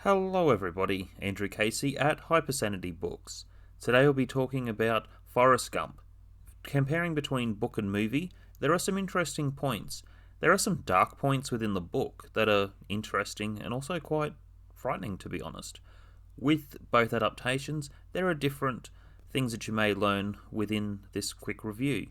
Hello everybody, Andrew Casey at Hypersanitybooks. Today we'll be talking about Forrest Gump. Comparing between book and movie, there are some interesting points. There are some dark points within the book that are interesting and also quite frightening, to be honest. With both adaptations, there are different things that you may learn within this quick review.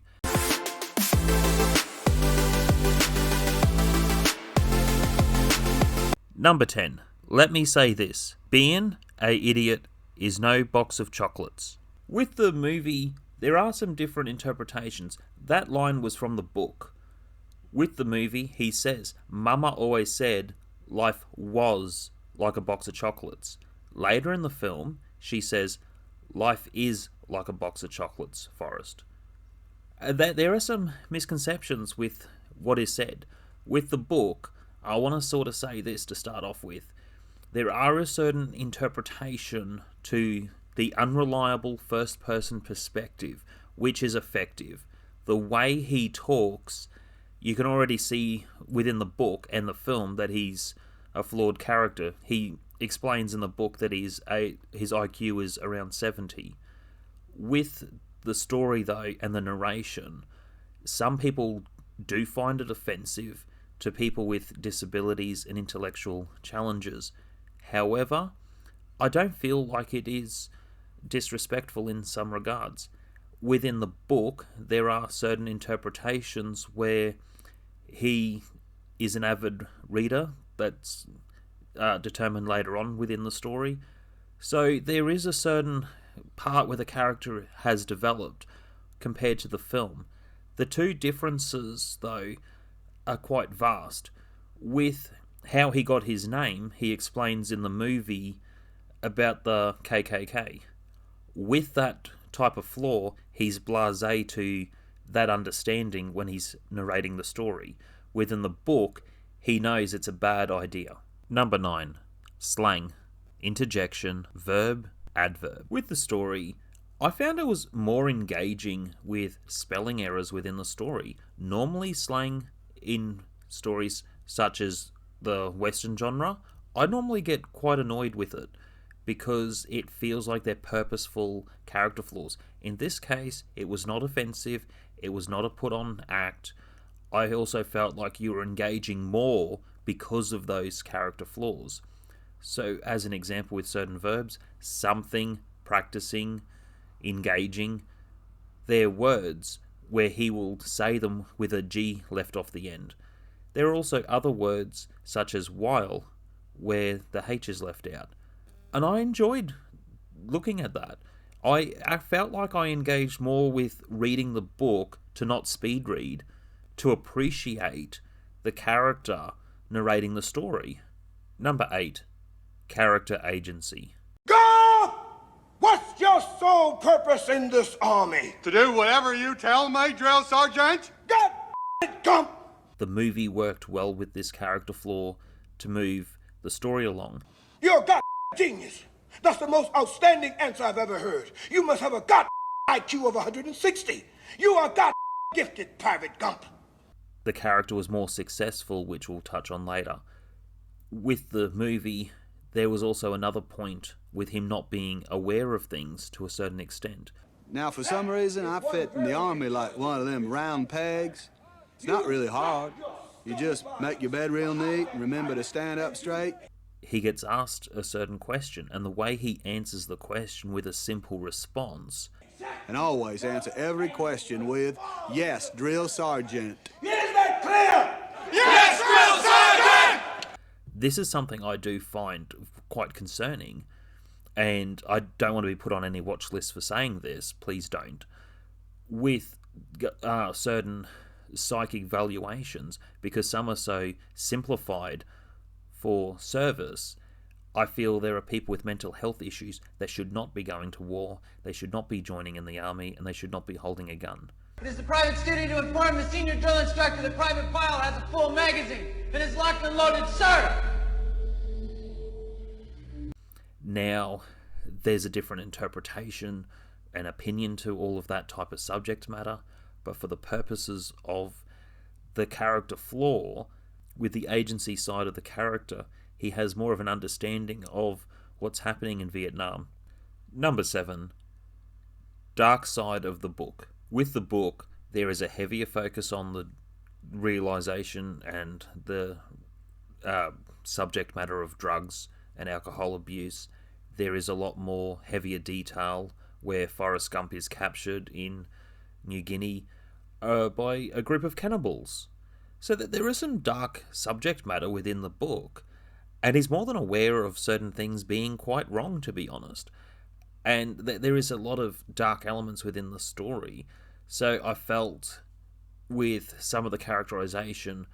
Number 10. Let me say this. Being a idiot is no box of chocolates. With the movie, there are some different interpretations. That line was from the book. With the movie, he says, Mama always said life was like a box of chocolates. Later in the film, she says, life is like a box of chocolates, Forrest. There are some misconceptions with what is said. With the book, I want to sort of say this to start off with. There are a certain interpretation to the unreliable first-person perspective, which is effective. The way he talks, you can already see within the book and the film that he's a flawed character. He explains in the book that his IQ is around 70. With the story, though, and the narration, some people do find it offensive to people with disabilities and intellectual challenges. However, I don't feel like it is disrespectful in some regards. Within the book, there are certain interpretations where he is an avid reader that's determined later on within the story. So there is a certain part where the character has developed compared to the film. The two differences, though, are quite vast. With how he got his name, he explains in the movie about the KKK. With that type of flaw, he's blasé to that understanding when he's narrating the story. Within the book, he knows it's a bad idea. Number 9. Slang. Interjection. Verb. Adverb. With the story, I found it was more engaging with spelling errors within the story. Normally, slang in stories such as the Western genre, I normally get quite annoyed with it because it feels like they're purposeful character flaws. In this case, it was not offensive, it was not a put-on act. I also felt like you were engaging more because of those character flaws. So, as an example with certain verbs, something, practicing, engaging, they're words where he will say them with a G left off the end. There are also other words, such as while, where the H is left out. And I enjoyed looking at that. I felt like I engaged more with reading the book to not speed read, to appreciate the character narrating the story. Number 8. Character agency. Go! What's your sole purpose in this army? To do whatever you tell me, drill sergeant. God it, Gump! The movie worked well with this character flaw to move the story along. You're a god genius. That's the most outstanding answer I've ever heard. You must have a god IQ of 160. You are god gifted, Private Gump. The character was more successful, which we'll touch on later. With the movie, there was also another point with him not being aware of things to a certain extent. Now, for some reason, I fit in the army like one of them round pegs. It's not really hard. You just make your bed real neat and remember to stand up straight. He gets asked a certain question, and the way he answers the question with a simple response. And always answer every question with, yes, drill sergeant. Is that clear? Yes, drill sergeant! This is something I do find quite concerning, and I don't want to be put on any watch list for saying this, please don't. With certain psychic valuations, because some are so simplified for service, I feel there are people with mental health issues that should not be going to war, they should not be joining in the army, and they should not be holding a gun. It is the private duty to inform the senior drill instructor that Private Pyle has a full magazine and is locked and loaded, sir! Now, there's a different interpretation and opinion to all of that type of subject matter, but for the purposes of the character flaw, with the agency side of the character, he has more of an understanding of what's happening in Vietnam. Number 7. Dark side of the book. With the book, there is a heavier focus on the realization and the subject matter of drugs and alcohol abuse. There is a lot more heavier detail where Forrest Gump is captured in New Guinea by a group of cannibals. So that there is some dark subject matter within the book, and he's more than aware of certain things being quite wrong, to be honest. And there is a lot of dark elements within the story. So I felt with some of the characterization,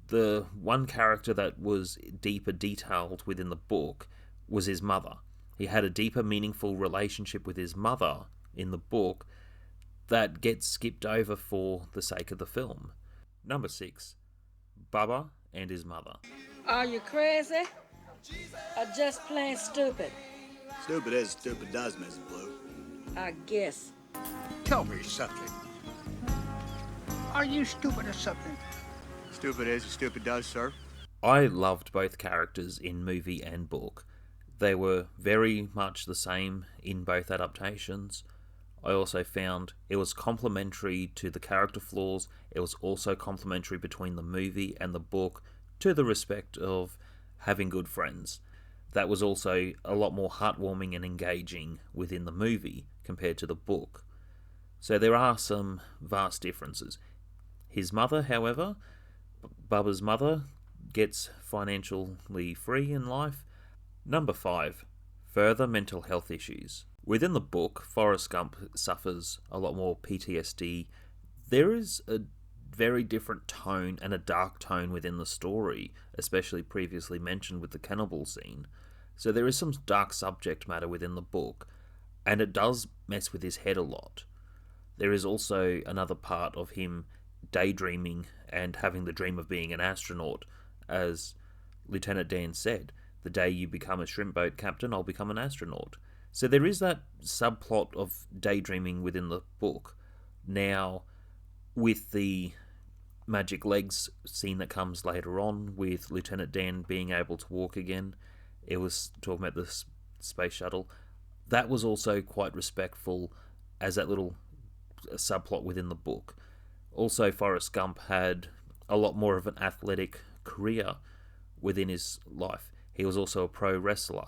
the one character that was deeper detailed within the book was his mother. He had a deeper, meaningful relationship with his mother in the book that gets skipped over for the sake of the film. Number 6. Bubba and His Mother. Are you crazy? Or just plain stupid? Stupid as stupid does, Mrs. Blue. I guess. Tell me something. Are you stupid or something? Stupid as stupid does, sir. I loved both characters in movie and book. They were very much the same in both adaptations. I also found it was complementary to the character flaws. It was also complementary between the movie and the book to the respect of having good friends. That was also a lot more heartwarming and engaging within the movie compared to the book. So there are some vast differences. His mother, however, Bubba's mother, gets financially free in life. Number 5. Further mental health issues. Within the book, Forrest Gump suffers a lot more PTSD. There is a very different tone and a dark tone within the story, especially previously mentioned with the cannibal scene. So there is some dark subject matter within the book, and it does mess with his head a lot. There is also another part of him daydreaming and having the dream of being an astronaut. As Lieutenant Dan said, the day you become a shrimp boat captain, I'll become an astronaut. So there is that subplot of daydreaming within the book. Now, with the magic legs scene that comes later on, with Lieutenant Dan being able to walk again, it was talking about the space shuttle. That was also quite respectful as that little subplot within the book. Also, Forrest Gump had a lot more of an athletic career within his life. He was also a pro wrestler.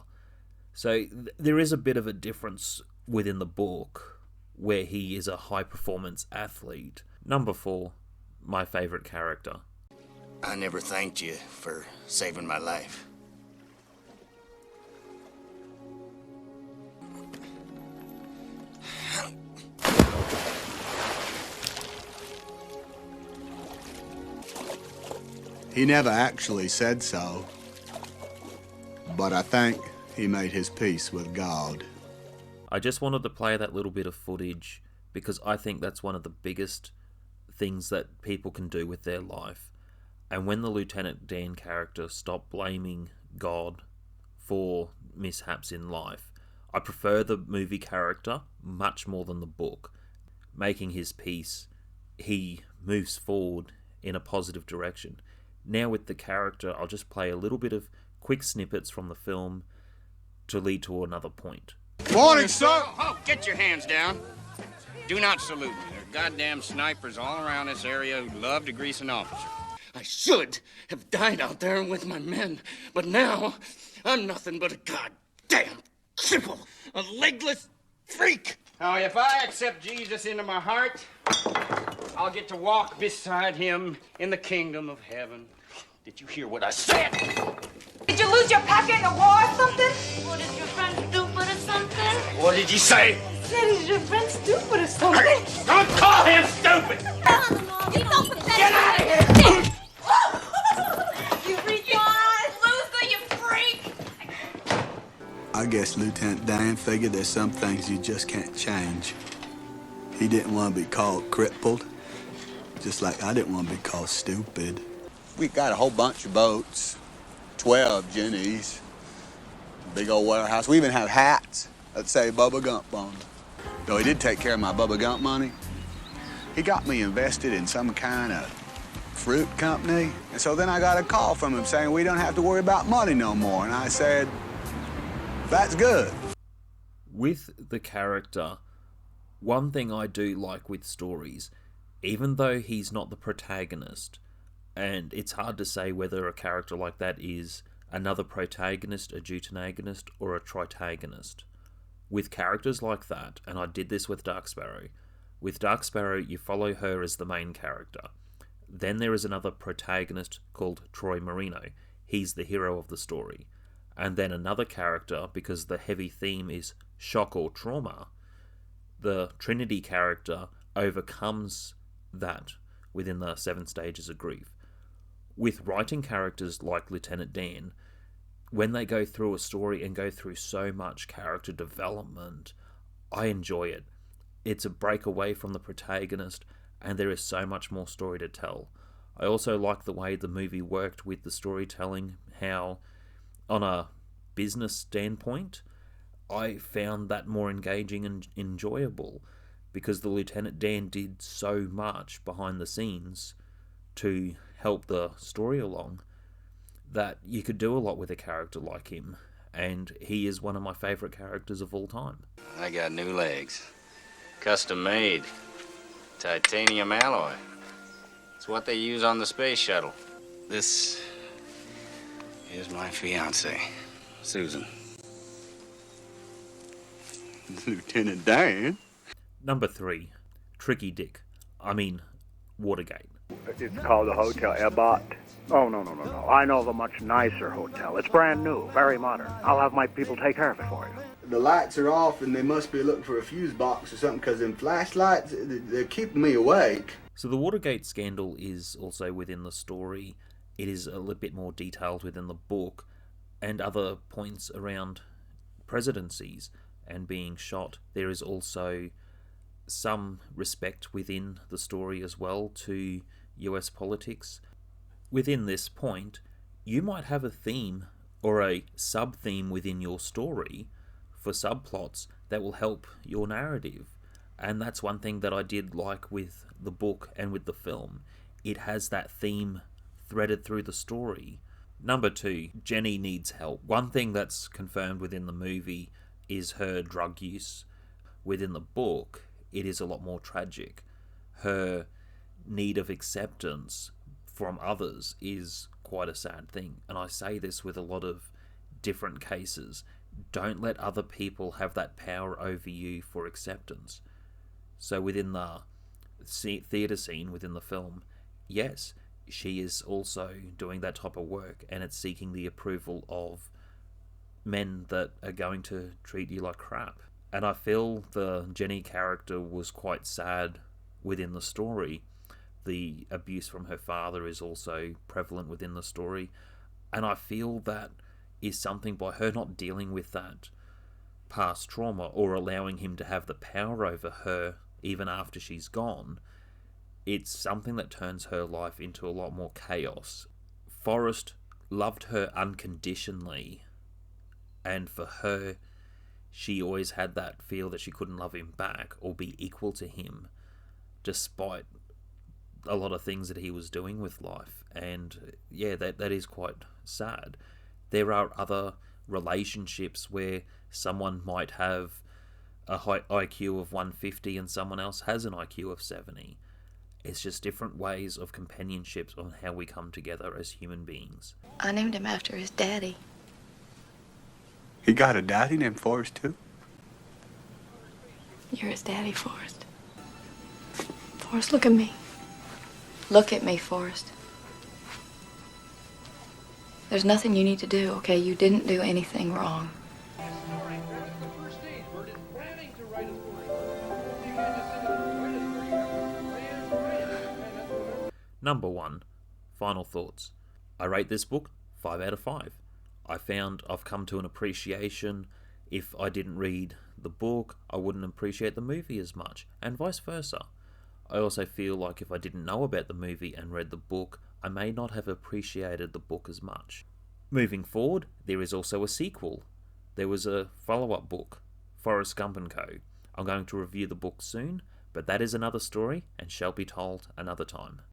So there is a bit of a difference within the book where he is a high-performance athlete. Number 4, my favourite character. I never thanked you for saving my life. He never actually said so, but I think he made his peace with God. I just wanted to play that little bit of footage because I think that's one of the biggest things that people can do with their life. And when the Lieutenant Dan character stopped blaming God for mishaps in life, I prefer the movie character much more than the book. Making his peace, he moves forward in a positive direction. Now with the character, I'll just play a little bit of quick snippets from the film to lead to another point. Morning, sir. Oh, get your hands down. Do not salute me. There are goddamn snipers all around this area who love to grease an officer. I should have died out there with my men, but now I'm nothing but a goddamn cripple, a legless freak. Now, if I accept Jesus into my heart, I'll get to walk beside him in the kingdom of heaven. Did you hear what I said? Did you lose your packer in the war or something? What did your friend stupid or something? What did you say? I said, is your friend stupid or something? Don't call him stupid! You so pathetic. Get out of here! You retard! Loser, you freak! I guess Lieutenant Dan figured there's some things you just can't change. He didn't want to be called crippled, just like I didn't want to be called stupid. We got a whole bunch of boats, 12 Jennies, big old warehouse. We even have hats that say Bubba Gump on them. Though he did take care of my Bubba Gump money, he got me invested in some kind of fruit company. And so then I got a call from him saying we don't have to worry about money no more. And I said, that's good. With the character, one thing I do like with stories, even though he's not the protagonist, and it's hard to say whether a character like that is another protagonist, a deuteragonist, or a tritagonist. With characters like that, and I did this with Dark Sparrow, with Dark Sparrow you follow her as the main character. Then there is another protagonist called Troy Marino. He's the hero of the story. And then another character, because the heavy theme is shock or trauma, the Trinity character overcomes that within the 7 stages of grief. With writing characters like Lieutenant Dan, when they go through a story and go through so much character development, I enjoy it. It's a break away from the protagonist, and there is so much more story to tell. I also like the way the movie worked with the storytelling, how, on a business standpoint, I found that more engaging and enjoyable, because the Lieutenant Dan did so much behind the scenes to help the story along, that you could do a lot with a character like him, and he is one of my favourite characters of all time. I got new legs. Custom made. Titanium alloy. It's what they use on the space shuttle. This is my fiancée, Susan. Lieutenant Dan? Number 3, Tricky Dick. Watergate. It's called the Hotel Ebot. Oh, no. I know of a much nicer hotel. It's brand new, very modern. I'll have my people take care of it for you. The lights are off and they must be looking for a fuse box or something, because them flashlights, they're keeping me awake. So the Watergate scandal is also within the story. It is a little bit more detailed within the book, and other points around presidencies and being shot. There is also some respect within the story as well to US politics. Within this point, you might have a theme or a sub-theme within your story for subplots that will help your narrative. And that's one thing that I did like with the book and with the film. It has that theme threaded through the story. Number 2, Jenny needs help. One thing that's confirmed within the movie is her drug use. Within the book, it is a lot more tragic. Her need of acceptance from others is quite a sad thing. And I say this with a lot of different cases. Don't let other people have that power over you for acceptance. So within the theatre scene within the film, yes, she is also doing that type of work, and it's seeking the approval of men that are going to treat you like crap. And I feel the Jenny character was quite sad within the story. The abuse from her father is also prevalent within the story. And I feel that is something, by her not dealing with that past trauma or allowing him to have the power over her even after she's gone, it's something that turns her life into a lot more chaos. Forrest loved her unconditionally, and for her, she always had that feel that she couldn't love him back or be equal to him, despite a lot of things that he was doing with life. And yeah, that is quite sad. There are other relationships where someone might have a high IQ of 150 and someone else has an IQ of 70. It's just different ways of companionships on how we come together as human beings. I named him after his daddy. He got a daddy named Forrest, too? You're his daddy, Forrest. Forrest, look at me. Look at me, Forrest. There's nothing you need to do, okay? You didn't do anything wrong. Number 1, final thoughts. I rate this book 5 out of 5. I found I've come to an appreciation. If I didn't read the book, I wouldn't appreciate the movie as much, and vice versa. I also feel like if I didn't know about the movie and read the book, I may not have appreciated the book as much. Moving forward, there is also a sequel. There was a follow-up book, Forrest Gump & Co. I'm going to review the book soon, but that is another story and shall be told another time.